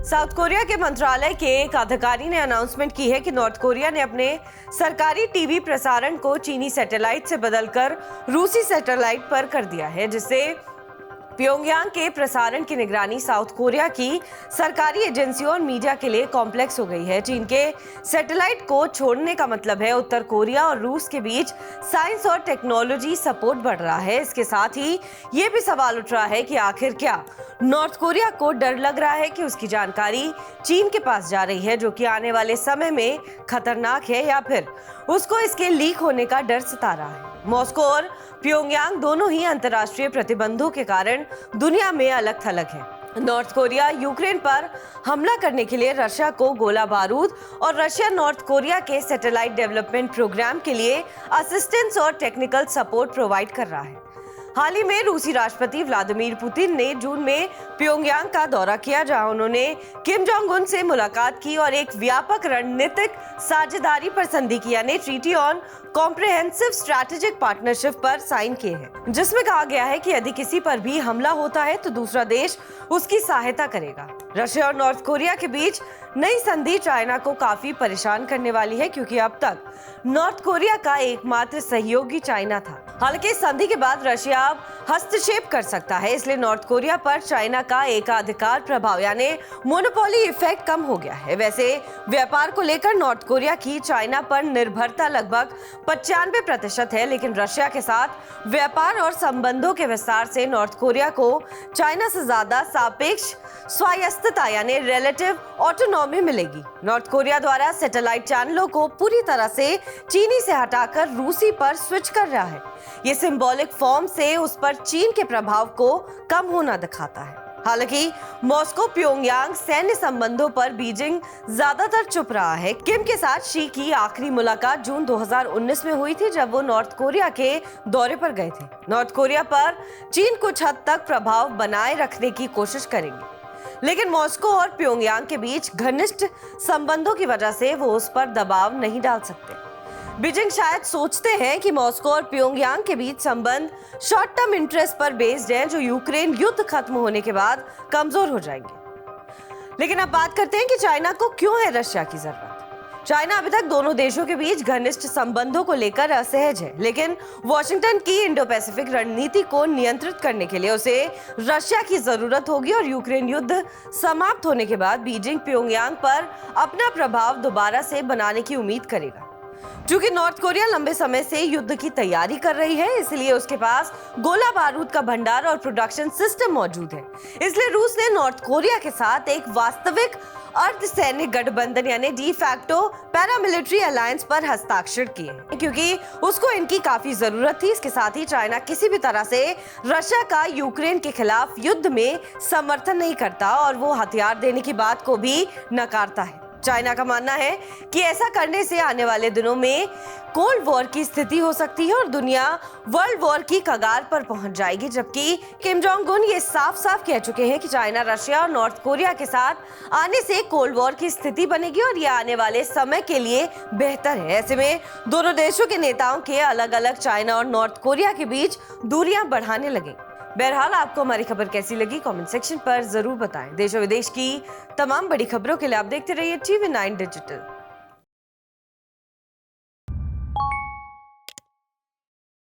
South Korea के मंत्रालय के एक अधिकारी ने अनाउंसमेंट की है कि नॉर्थ कोरिया ने अपने सरकारी टीवी प्रसारण को चीनी सैटेलाइट से बदलकर रूसी सैटेलाइट पर कर दिया है, जिससे प्योंगयांग के प्रसारण की निगरानी साउथ कोरिया की सरकारी एजेंसियों और मीडिया के लिए कॉम्प्लेक्स हो गई है। चीन के सैटेलाइट को छोड़ने का मतलब है उत्तर कोरिया और रूस के बीच साइंस और टेक्नोलॉजी सपोर्ट बढ़ रहा है। इसके साथ ही ये भी सवाल उठ रहा है कि आखिर क्या नॉर्थ कोरिया को डर लग रहा है कि उसकी जानकारी चीन के पास जा रही है, जो कि आने वाले समय में खतरनाक है, या फिर उसको इसके लीक होने का डर सता रहा है। मॉस्को और प्योंगयांग दोनों ही अंतर्राष्ट्रीय प्रतिबंधों के कारण दुनिया में अलग थलग है। नॉर्थ कोरिया यूक्रेन पर हमला करने के लिए रशिया को गोला बारूद और रशिया नॉर्थ कोरिया के सैटेलाइट डेवलपमेंट प्रोग्राम के लिए असिस्टेंस और टेक्निकल सपोर्ट प्रोवाइड कर रहा है। हाल ही में रूसी राष्ट्रपति व्लादिमीर पुतिन ने जून में प्योंगयांग का दौरा किया, जहां उन्होंने किम जोंग उन से मुलाकात की और एक व्यापक रणनीतिक साझेदारी पर संधि की, यानी treaty on comprehensive strategic partnership पर साइन किए हैं, जिसमें कहा गया है कि यदि किसी पर भी हमला होता है तो दूसरा देश उसकी सहायता करेगा। रशिया और नॉर्थ कोरिया के बीच नई संधि चाइना को काफी परेशान करने वाली है, क्योंकि अब तक नॉर्थ कोरिया का एकमात्र सहयोगी चाइना था। हालांकि इस संधि के बाद रशिया अब हस्तक्षेप कर सकता है, इसलिए नॉर्थ कोरिया पर चाइना का एकाधिकार प्रभाव यानी मोनोपोली इफेक्ट कम हो गया है। वैसे व्यापार को लेकर नॉर्थ कोरिया की चाइना पर निर्भरता लगभग 95% है, लेकिन रशिया के साथ व्यापार और संबंधों के विस्तार से नॉर्थ कोरिया को चाइना से ज्यादा सापेक्ष स्वायत्तता यानी रिलेटिव ऑटोनॉमी मिलेगी। नॉर्थ कोरिया द्वारा सैटेलाइट चैनलों को पूरी तरह से चीनी से हटाकर रूसी पर स्विच कर रहा है। ये सिंबॉलिक फॉर्म से उस पर चीन के प्रभाव को कम होना दिखाता है। हालांकि मॉस्को प्योंगयांग सैन्य संबंधों पर बीजिंग ज्यादातर चुप रहा है। किम के साथ शी की आखिरी मुलाकात जून 2019 में हुई थी, जब वो नॉर्थ कोरिया के दौरे पर गए थे। नॉर्थ कोरिया पर चीन कुछ हद तक प्रभाव बनाए रखने की कोशिश करेंगे, लेकिन मॉस्को और प्योंगयांग के बीच घनिष्ठ संबंधों की वजह से वो उस पर दबाव नहीं डाल सकते। बीजिंग शायद सोचते हैं कि मॉस्को और प्योंगयांग के बीच संबंध शॉर्ट टर्म इंटरेस्ट पर बेस्ड हैं, जो यूक्रेन युद्ध खत्म होने के बाद कमजोर हो जाएंगे। लेकिन अब बात करते हैं कि चाइना को क्यों है रशिया की जरूरत। चाइना अभी तक दोनों देशों के बीच घनिष्ठ संबंधों को लेकर असहज है, लेकिन वॉशिंगटन की इंडो पैसिफिक रणनीति को नियंत्रित करने के लिए उसे रशिया की जरूरत होगी, और यूक्रेन युद्ध समाप्त होने के बाद बीजिंग प्योंगयांग पर अपना प्रभाव दोबारा से बनाने की उम्मीद करेगा। क्योंकि नॉर्थ कोरिया लंबे समय से युद्ध की तैयारी कर रही है, इसलिए उसके पास गोला बारूद का भंडार और प्रोडक्शन सिस्टम मौजूद है। इसलिए रूस ने नॉर्थ कोरिया के साथ एक वास्तविक अर्ध सैन्य गठबंधन यानी डी फैक्टो पैरामिलिट्री अलायंस पर हस्ताक्षर किए, क्योंकि उसको इनकी काफी जरूरत थी। इसके साथ ही चाइना किसी भी तरह से रशिया का यूक्रेन के खिलाफ युद्ध में समर्थन नहीं करता और वो हथियार देने की बात को भी नकारता है। चाइना का मानना है कि ऐसा करने से आने वाले दिनों में कोल्ड वॉर की स्थिति हो सकती है और दुनिया वर्ल्ड वॉर की कगार पर पहुंच जाएगी, जबकि किम जोंग उन ये साफ साफ कह चुके हैं कि चाइना रशिया और नॉर्थ कोरिया के साथ आने से कोल्ड वॉर की स्थिति बनेगी और यह आने वाले समय के लिए बेहतर है। ऐसे में दोनों देशों के नेताओं के अलग अलग चाइना और नॉर्थ कोरिया के बीच दूरियां बढ़ाने लगे। बहरहाल आपको हमारी खबर कैसी लगी कमेंट सेक्शन पर जरूर बताएं। देश और विदेश की तमाम बड़ी खबरों के लिए आप देखते रहिए TV9 डिजिटल।